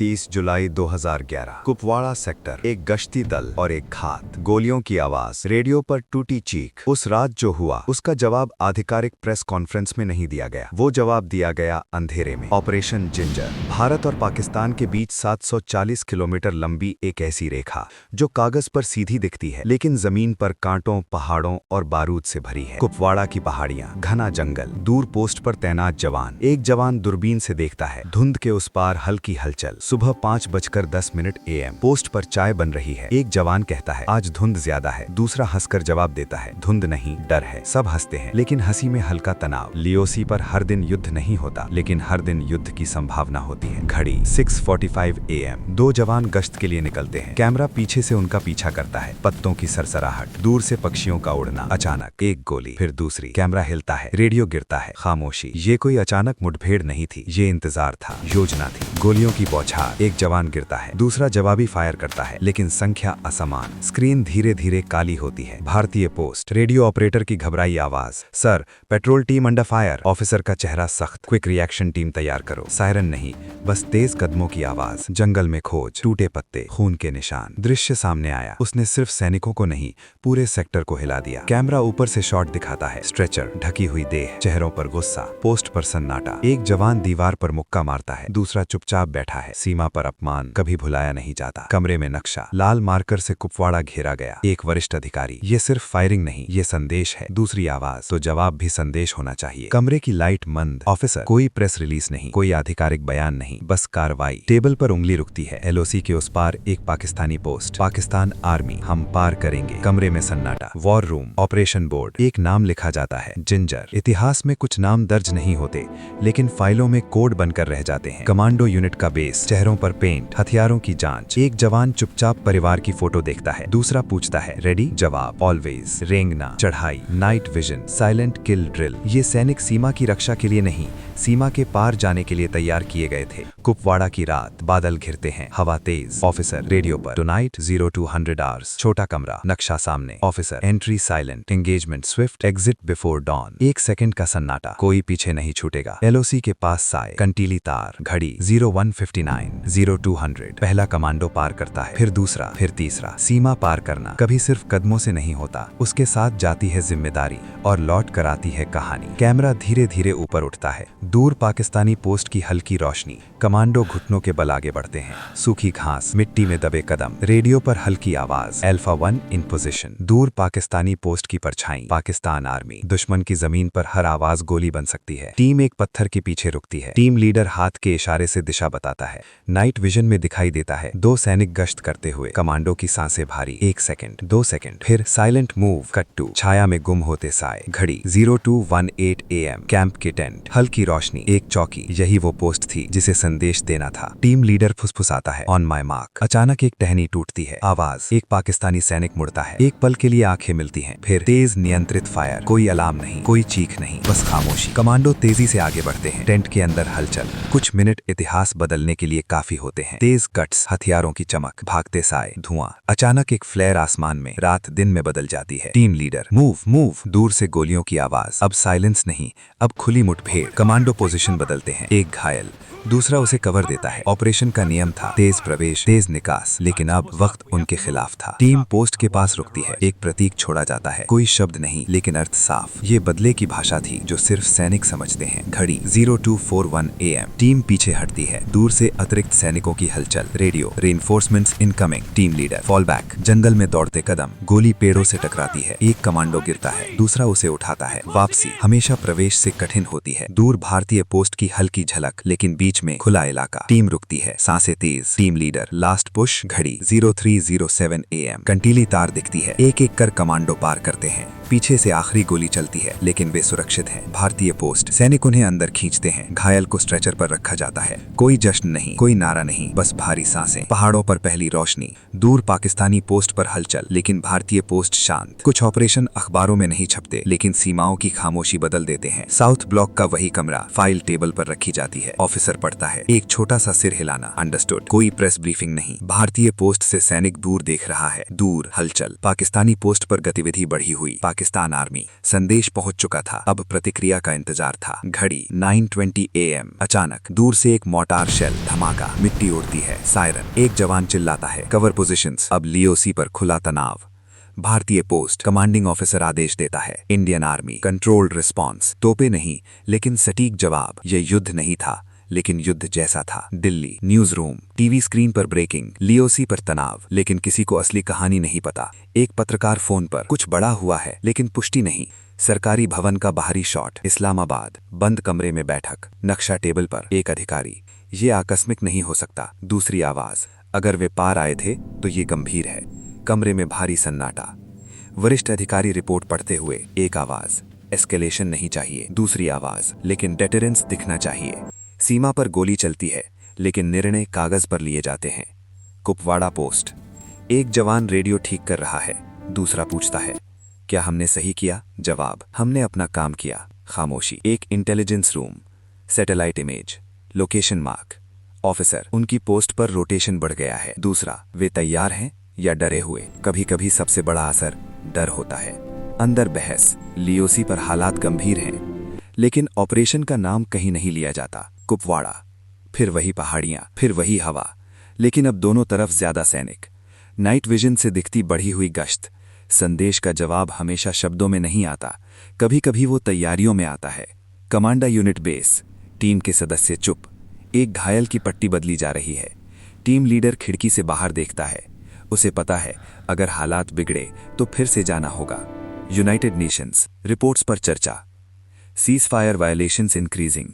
30 जुलाई 2011 Kupwara sector, एक गश्ती दल और एक घात, गोलियों की आवाज, रेडियो पर टूटी चीख। उस रात जो हुआ उसका जवाब आधिकारिक प्रेस कॉन्फ्रेंस में नहीं दिया गया, वो जवाब दिया गया अंधेरे में। Operation ginger. भारत और पाकिस्तान के बीच 740 किलोमीटर लंबी एक ऐसी रेखा जो कागज पर सीधी दिखती है लेकिन जमीन पर कांटों, पहाड़ों और बारूद से भरी है। कुपवाड़ा की पहाड़ियां, घना जंगल, दूर पोस्ट पर तैनात जवान। एक जवान दूरबीन से देखता है, धुंध के उस पार हल्की हलचल। सुबह 5:10 AM। पोस्ट पर चाय बन रही है। एक जवान कहता है, आज धुंध ज्यादा है। दूसरा हंसकर जवाब देता है, धुंध नहीं, डर है। सब हंसते हैं लेकिन हंसी में हल्का तनाव। लियोसी पर हर दिन युद्ध नहीं होता लेकिन हर दिन युद्ध की संभावना होती है। घड़ी 6:45 AM। दो जवान गश्त के लिए निकलते हैं। कैमरा पीछे से उनका पीछा करता है। पत्तों की सरसराहट, दूर से पक्षियों का उड़ना। अचानक एक गोली, फिर दूसरी। कैमरा हिलता है, रेडियो गिरता है। खामोशी। ये कोई अचानक मुठभेड़ नहीं थी, ये इंतजार था, योजना थी। गोलियों की बौछार। एक जवान गिरता है, दूसरा जवाबी फायर करता है लेकिन संख्या असमान। स्क्रीन धीरे धीरे काली होती है। भारतीय पोस्ट। रेडियो ऑपरेटर की घबराई आवाज, sir, petrol team under fire. Officer का चेहरा सख्त, क्विक रिएक्शन टीम तैयार करो। सायरन नहीं, बस तेज कदमों की आवाज। जंगल में खोज, टूटे पत्ते, खून के निशान। दृश्य सामने आया। उसने सिर्फ सैनिकों को नहीं, पूरे सेक्टर को हिला दिया। कैमरा ऊपर से शॉट दिखाता है। स्ट्रेचर, ढकी हुई देह, चेहरों पर गुस्सा। पोस्ट पर सन्नाटा। एक जवान दीवार पर मुक्का मारता है, दूसरा चुपचाप बैठा है। सीमा पर अपमान कभी भुलाया नहीं जाता। कमरे में नक्शा, लाल मार्कर से कुपवाड़ा घेरा गया। एक वरिष्ठ अधिकारी, ये सिर्फ फायरिंग नहीं, ये संदेश है। दूसरी आवाज, तो जवाब भी संदेश होना चाहिए। कमरे की लाइट मंद। ऑफिसर, कोई प्रेस रिलीज नहीं, कोई आधिकारिक बयान नहीं, बस कार्रवाई। टेबल पर उंगली रुकती है। LOC के उस पार एक पाकिस्तानी पोस्ट, पाकिस्तान आर्मी, हम पार करेंगे। कमरे में सन्नाटा। War room, operation board. एक नाम लिखा जाता है, जिंजर। इतिहास में कुछ नाम दर्ज नहीं होते लेकिन फाइलों में कोड बनकर रह जाते हैं। कमांडो यूनिट का बेस, चेहरों पर पेंट, हथियारों की जांच। एक जवान चुपचाप परिवार की फोटो देखता है। दूसरा पूछता है, रेडी? जवाब, ऑलवेज। रेंगना, चढ़ाई, नाइट विजन, साइलेंट किल ड्रिल। ये सैनिक सीमा की रक्षा के लिए नहीं, सीमा के पार जाने के लिए तैयार किए गए थे। कुपवाड़ा की रात, बादल घिरते हैं, हवा तेज। ऑफिसर, रेडियो पर, टुनाइट 0200 आवर्स। छोटा कमरा, नक्शा सामने। Officer, entry silent, engagement Swift, exit before don. 1 second का सन्नाटा, कोई पीछे नहीं छूटेगा। LOC के पास साय, कंटीली तार। घड़ी 0159, 0200। पहला कमांडो पार करता है, फिर दूसरा, फिर तीसरा। सीमा पार करना कभी सिर्फ कदमों से नहीं होता, उसके साथ जाती है जिम्मेदारी और लौट कर आती है कहानी। कैमरा धीरे धीरे ऊपर उठता है। दूर पाकिस्तानी पोस्ट की हल्की रोशनी। कमांडो घुटनों के बल आगे बढ़ते हैं। सूखी घास, मिट्टी में दबे कदम। रेडियो पर हल्की आवाज, अल्फा 1 इन पोजीशन। दूर पाकिस्तानी पोस्ट की परछाई, पाकिस्तान आर्मी। दुश्मन की जमीन पर हर आवाज गोली बन सकती है। टीम एक पत्थर के पीछे रुकती है। टीम लीडर हाथ के इशारे से दिशा बताता है। नाइट विजन में दिखाई देता है, 2 सैनिक गश्त करते हुए। कमांडो की सांसें भारी। 1 सेकंड, 2 सेकंड, फिर साइलेंट मूव। कट टू, छाया में गुम होते साए। घड़ी 0218 AM। कैंप के टेंट, हल्की रोशनी, एक चौकी। यही वो पोस्ट थी जिसे संदेश देना था। टीम लीडर फुसफुसाता है, ऑन माय मार्क। अचानक एक टहनी टूटती है। आवाज, एक पाकिस्तानी सैनिक मुड़ता है। एक पल के लिए आंखें मिलती हैं, फिर तेज नियंत्रित फायर। कोई अलार्म नहीं, कोई चीख नहीं, बस खामोशी। कमांडो तेजी से आगे बढ़ते हैं। टेंट के अंदर हलचल। कुछ मिनट इतिहास बदलने के लिए काफी होते हैं। तेज कट्स, हथियारों की चमक, भागते साए, धुआं। अचानक एक फ्लेयर आसमान में, रात दिन में बदल जाती है। Team leader, move move. दूर से गोलियों की आवाज। अब साइलेंस नहीं, अब खुली मुठभेड़। कमांडो पोजीशन बदलते हैं। एक घायल, दूसरा उसे कवर देता है। ऑपरेशन का नियम था, तेज प्रवेश, तेज निकास, लेकिन अब वक्त उनके खिलाफ था। टीम पोस्ट के पास रुकती है। एक प्रतीक छोड़ा जाता है, कोई शब्द नहीं लेकिन अर्थ साफ। ये बदले की भाषा थी जो सिर्फ सैनिक समझते हैं। घड़ी 0241 AM। टीम पीछे हटती है। दूर से अतिरिक्त सैनिकों की हलचल। Radio, reinforcements incoming. Team leader, fall back. जंगल में दौड़ते कदम। गोली पेड़ों से टकराती है। एक कमांडो गिरता है, दूसरा उसे उठाता है। वापसी हमेशा प्रवेश से कठिन होती है। दूर भारतीय पोस्ट की हल्की झलक, लेकिन बीच में खुला इलाका। टीम रुकती है, सांसें तेज। Team leader, last push. घड़ी 0307 AM। कंटीली तार दिखती है। एक एक कर कमांडो पार करते हैं। पीछे से आखिरी गोली चलती है लेकिन वे सुरक्षित हैं। भारतीय पोस्ट, सैनिक उन्हें अंदर खींचते हैं। घायल को स्ट्रेचर पर रखा जाता है। कोई जश्न नहीं, कोई नारा नहीं, बस भारी सांसें। पहाड़ों पर पहली रोशनी। दूर पाकिस्तानी पोस्ट पर हलचल लेकिन भारतीय पोस्ट शांत। कुछ ऑपरेशन अखबारों में नहीं छपते लेकिन सीमाओं की खामोशी बदल देते हैं। साउथ ब्लॉक का वही कमरा, फाइल टेबल पर रखी जाती है। ऑफिसर पढ़ता है, एक छोटा सा सिर हिलाना, अंडरस्टूड। कोई प्रेस ब्रीफिंग नहीं। भारतीय पोस्ट से सैनिक दूर देख रहा है। दूर हलचल, पाकिस्तानी पोस्ट पर गतिविधि बढ़ी हुई। पाकिस्तान आर्मी, संदेश पहुंच चुका था, अब प्रतिक्रिया का इंतजार था। घड़ी 9:20 AM। अचानक दूर से एक मोर्टार शेल धमाका धमाका, मिट्टी उड़ती है, सायरन, एक जवान चिल्लाता है, कवर पोजीशंस। अब लीओसी पर खुला तनाव। भारतीय पोस्ट कमांडिंग ऑफिसर आदेश देता है, इंडियन आर्मी कंट्रोल्ड रिस्पॉन्स। तोपे नहीं लेकिन सटीक जवाब। ये युद्ध नहीं था लेकिन युद्ध जैसा था। Delhi news room, TV screen पर ब्रेकिंग, लीओसी पर तनाव, लेकिन किसी को असली कहानी नहीं पता। एक पत्रकार फोन पर, कुछ बड़ा हुआ है लेकिन पुष्टि नहीं। सरकारी भवन का बाहरी शॉट, इस्लामाबाद, बंद कमरे में बैठक, नक्शा टेबल पर, एक अधिकारी। ये आकस्मिक नहीं हो सकता। दूसरी आवाज, अगर वे पार आए थे तो ये गंभीर है। कमरे में भारी सन्नाटा। वरिष्ठ अधिकारी रिपोर्ट पढ़ते हुए, एक आवाज, एस्केलेशन नहीं चाहिए। दूसरी आवाज, लेकिन डेटरेंस दिखना चाहिए। सीमा पर गोली चलती है लेकिन निर्णय कागज पर लिए जाते हैं। कुपवाड़ा पोस्ट, एक जवान रेडियो ठीक कर रहा है। दूसरा पूछता है, क्या हमने सही किया? जवाब, हमने अपना काम किया। खामोशी। एक intelligence room, satellite image, location mark. Officer, उनकी पोस्ट पर रोटेशन बढ़ गया है। दूसरा, वे तैयार हैं या डरे हुए? कभी कभी सबसे बड़ा असर डर होता है। अंदर बहस, लीओसी पर हालात गंभीर हैं लेकिन ऑपरेशन का नाम कहीं नहीं लिया जाता। कुपवाड़ा, फिर वही पहाड़ियां, फिर वही हवा, लेकिन अब दोनों तरफ ज्यादा सैनिक। नाइट विजन से दिखती बढ़ी हुई गश्त। संदेश का जवाब हमेशा शब्दों में नहीं आता, कभी कभी वो तैयारियों में आता है। कमांडर यूनिट बेस, टीम के सदस्य चुप। एक घायल की पट्टी बदली जा रही है। टीम लीडर खिड़की से बाहर देखता है। उसे पता है अगर हालात बिगड़े तो फिर से जाना होगा। यूनाइटेड नेशंस रिपोर्ट्स पर चर्चा। Cease fire violations increasing.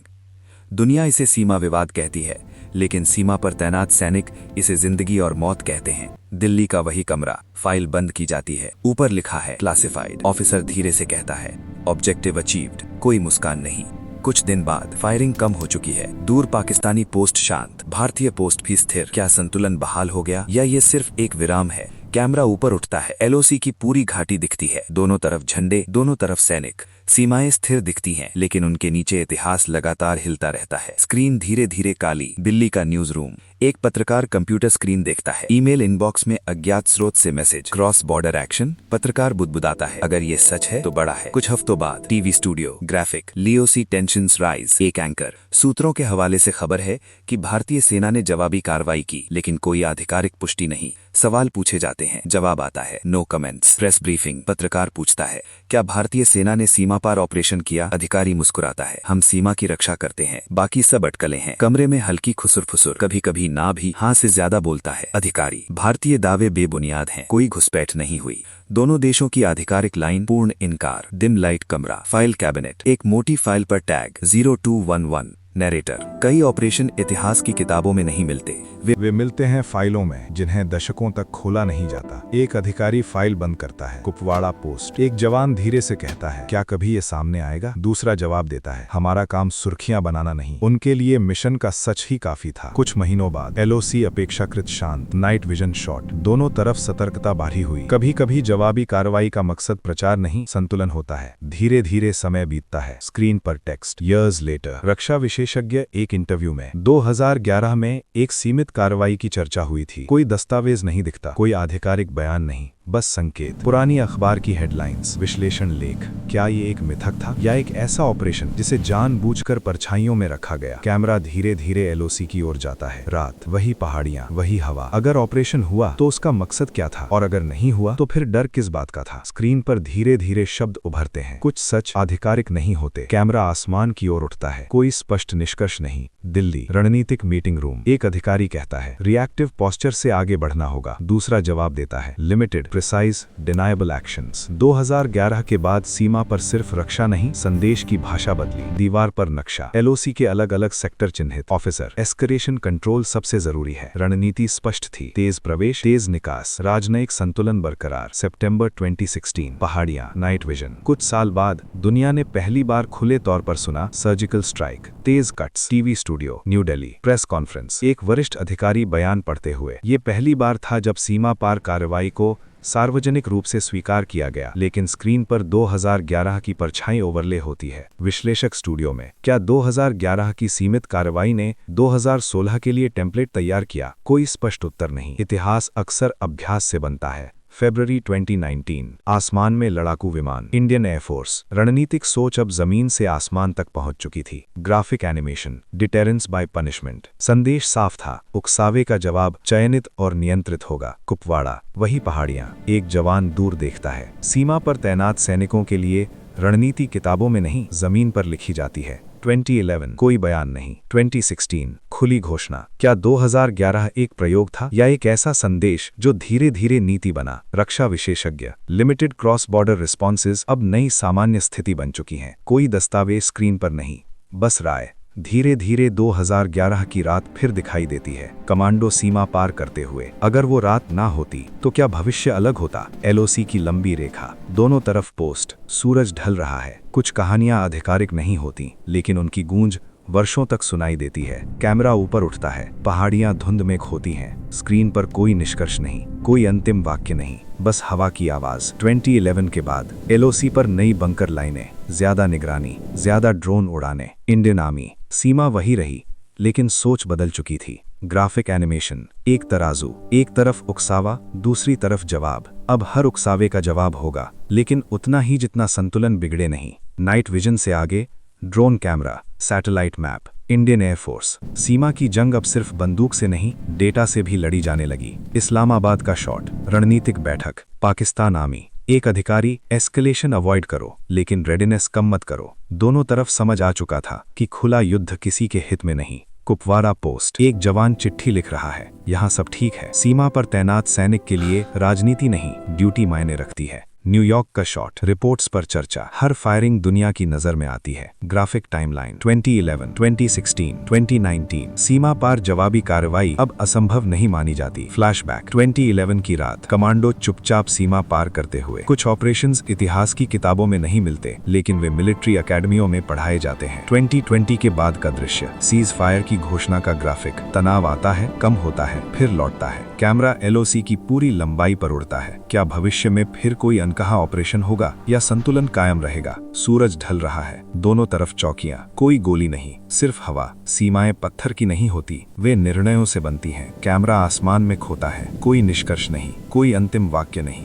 दुनिया इसे सीमा विवाद कहती है लेकिन सीमा पर तैनात सैनिक इसे जिंदगी और मौत कहते हैं। दिल्ली का वही कमरा, फाइल बंद की जाती है। ऊपर लिखा है क्लासिफाइड। ऑफिसर धीरे से कहता है, ऑब्जेक्टिव अचीव्ड। कोई मुस्कान नहीं। कुछ दिन बाद फायरिंग कम हो चुकी है। दूर पाकिस्तानी पोस्ट शांत, भारतीय पोस्ट भी स्थिर। क्या संतुलन बहाल हो गया या ये सिर्फ एक विराम है? कैमरा ऊपर उठता है। एलओसी की पूरी घाटी दिखती है। दोनों तरफ झंडे, दोनों तरफ सैनिक। सीमाएं स्थिर दिखती हैं लेकिन उनके नीचे इतिहास लगातार हिलता रहता है। स्क्रीन धीरे धीरे काली। दिल्ली का न्यूज रूम, एक पत्रकार कंप्यूटर स्क्रीन देखता है। ईमेल इनबॉक्स में अज्ञात स्रोत से मैसेज, क्रॉस बॉर्डर एक्शन। पत्रकार बुदबुदाता है, अगर ये सच है तो बड़ा है। कुछ हफ्तों बाद TV studio, graphic, LOC tensions rise. एक एंकर, सूत्रों के हवाले से खबर है कि भारतीय सेना ने जवाबी कार्रवाई की लेकिन कोई आधिकारिक पुष्टि नहीं। सवाल पूछे जाते हैं, जवाब आता है, नो कमेंट्स। प्रेस ब्रीफिंग, पत्रकार पूछता है, क्या भारतीय सेना ने सीमा पार ऑपरेशन किया? अधिकारी मुस्कुराता है, हम सीमा की रक्षा करते हैं, बाकी सब अटकलें हैं। कमरे में हल्की खुसुर फुसुर, कभी कभी ना भी। हाँ से ज्यादा बोलता है अधिकारी, भारतीय दावे बेबुनियाद हैं, कोई घुसपैठ नहीं हुई। दोनों देशों की आधिकारिक लाइन, पूर्ण इनकार। डिम लाइट कमरा, फाइल कैबिनेट, एक मोटी फाइल पर टैग 0211। नैरेटर, कई ऑपरेशन इतिहास की किताबों में नहीं मिलते, वे मिलते हैं फाइलों में जिन्हें दशकों तक खोला नहीं जाता। एक अधिकारी फाइल बंद करता है। कुपवाड़ा पोस्ट, एक जवान धीरे से कहता है, क्या कभी ये सामने आएगा? दूसरा जवाब देता है, हमारा काम सुर्खियां बनाना नहीं, उनके लिए मिशन का सच ही काफी था। कुछ महीनों बाद एलओसी अपेक्षाकृत शांत। नाइट विजन शॉट, दोनों तरफ सतर्कता बढ़ी हुई। कभी कभी जवाबी कार्रवाई का मकसद प्रचार नहीं, संतुलन होता है। धीरे धीरे समय बीतता है। स्क्रीन पर टेक्स्ट, ईयर्स लेटर। रक्षा विशेषज्ञ एक इंटरव्यू में, 2011 में एक सीमित कार्रवाई की चर्चा हुई थी। कोई दस्तावेज नहीं दिखता, कोई आधिकारिक बयान नहीं, बस संकेत। पुरानी अखबार की हेडलाइंस, विश्लेषण लेख। क्या ये एक मिथक था या एक ऐसा ऑपरेशन जिसे जानबूझकर परछाइयों में रखा गया? कैमरा धीरे धीरे एलओसी की ओर जाता है। रात, वही पहाड़ियां, वही हवा। अगर ऑपरेशन हुआ तो उसका मकसद क्या था, और अगर नहीं हुआ तो फिर डर किस बात का था? स्क्रीन पर धीरे धीरे शब्द उभरते हैं। कुछ सच आधिकारिक नहीं होते। कैमरा आसमान की ओर उठता है। कोई स्पष्ट निष्कर्ष नहीं। दिल्ली रणनीतिक मीटिंग रूम, एक अधिकारी कहता है, रिएक्टिव पोस्चर से आगे बढ़ना होगा। दूसरा जवाब देता है, लिमिटेड प्रिसाइज डिनायबल एक्शंस। 2011 के बाद सीमा पर सिर्फ रक्षा नहीं, संदेश की भाषा बदली। दीवार पर नक्शा, एलओसी के अलग अलग सेक्टर चिन्हित। ऑफिसर, एस्केलेशन कंट्रोल सबसे जरूरी है। रणनीति स्पष्ट थी, तेज प्रवेश, तेज निकास, राजनयिक संतुलन बरकरार। सितंबर 2016, पहाड़ियां, नाइट विजन। कुछ साल बाद दुनिया ने पहली बार खुले तौर पर सुना, सर्जिकल स्ट्राइक, तेज cuts. TV studio, new Delhi, press conference, एक वरिष्ठ अधिकारी बयान पढ़ते हुए, ये पहली बार था जब सीमा पार कार्रवाई को सार्वजनिक रूप से स्वीकार किया गया, लेकिन स्क्रीन पर 2011 की परछाई ओवरले होती है। विश्लेषक स्टूडियो में, क्या 2011 की सीमित कार्रवाई ने 2016 के लिए टेम्पलेट तैयार किया? कोई स्पष्ट उत्तर नहीं। इतिहास अक्सर अभ्यास से बनता है। फरवरी 2019। आसमान में लड़ाकू विमान, इंडियन एयरफोर्स। रणनीतिक सोच अब जमीन से आसमान तक पहुंच चुकी थी। Graphic animation, deterrence by punishment. संदेश साफ था, उकसावे का जवाब चयनित और नियंत्रित होगा। कुपवाड़ा, वही पहाड़ियां, एक जवान दूर देखता है। सीमा पर तैनात सैनिकों के लिए रणनीति किताबों में नहीं, जमीन पर लिखी जाती है। 2011 कोई बयान नहीं। 2016 खुली घोषणा। क्या 2011 एक प्रयोग था या एक ऐसा संदेश जो धीरे धीरे नीति बना? रक्षा विशेषज्ञ, लिमिटेड क्रॉस बॉर्डर रिस्पॉन्सेज अब नई सामान्य स्थिति बन चुकी हैं। कोई दस्तावेज स्क्रीन पर नहीं, बस राय। धीरे धीरे 2011 की रात फिर दिखाई देती है, कमांडो सीमा पार करते हुए। अगर वो रात ना होती तो क्या भविष्य अलग होता? एलओसी की लंबी रेखा, दोनों तरफ पोस्ट, सूरज ढल रहा है। कुछ कहानियां आधिकारिक नहीं होती, लेकिन उनकी गूंज वर्षों तक सुनाई देती है। कैमरा ऊपर उठता है, पहाड़ियां धुंध में खोती हैं। स्क्रीन पर कोई निष्कर्ष नहीं, कोई अंतिम वाक्य नहीं, बस हवा की आवाज। 2011 के बाद एलओसी पर नई बंकर लाइनें, ज्यादा निगरानी, ज्यादा ड्रोन उड़ाने। इंडियन आर्मी, सीमा वही रही, लेकिन सोच बदल चुकी थी। ग्राफिक एनिमेशन, एक तराजू, एक तरफ उकसावा, दूसरी तरफ जवाब। अब हर उकसावे का जवाब होगा, लेकिन उतना ही जितना संतुलन बिगड़े नहीं। नाइट विजन से आगे drone camera, satellite map. Indian air force, सीमा की जंग अब सिर्फ बंदूक से नहीं, डेटा से भी लड़ी जाने लगी। इस्लामाबाद का शॉट, रणनीतिक बैठक। पाकिस्तान आर्मी, एक अधिकारी, एस्केलेशन अवॉइड करो, लेकिन रेडिनेस कम मत करो। दोनों तरफ समझ आ चुका था कि खुला युद्ध किसी के हित में नहीं। कुपवाड़ा पोस्ट, एक जवान चिट्ठी लिख रहा है, यहाँ सब ठीक है। सीमा पर तैनात सैनिक के लिए राजनीति नहीं, ड्यूटी मायने रखती है। न्यूयॉर्क का शॉट, रिपोर्ट्स पर चर्चा। हर फायरिंग दुनिया की नजर में आती है। Graphic timeline, 2011, 2016, 2019। सीमा पार जवाबी कार्रवाई अब असंभव नहीं मानी जाती। फ्लैशबैक, 2011 की रात, कमांडो चुपचाप सीमा पार करते हुए। कुछ ऑपरेशंस इतिहास की किताबों में नहीं मिलते, लेकिन वे मिलिट्री अकेडमियों में पढ़ाए जाते हैं। 2020 के बाद का दृश्य, सीज फायर की घोषणा का ग्राफिक। तनाव आता है, कम होता है, फिर लौटता है। कैमरा एलओसी की पूरी लंबाई पर उड़ता है। क्या भविष्य में फिर कोई कहाँ ऑपरेशन होगा या संतुलन कायम रहेगा? सूरज ढल रहा है, दोनों तरफ चौकियां, कोई गोली नहीं, सिर्फ हवा। सीमाएं पत्थर की नहीं होती, वे निर्णयों से बनती हैं। कैमरा आसमान में खोता है, कोई निष्कर्ष नहीं, कोई अंतिम वाक्य नहीं,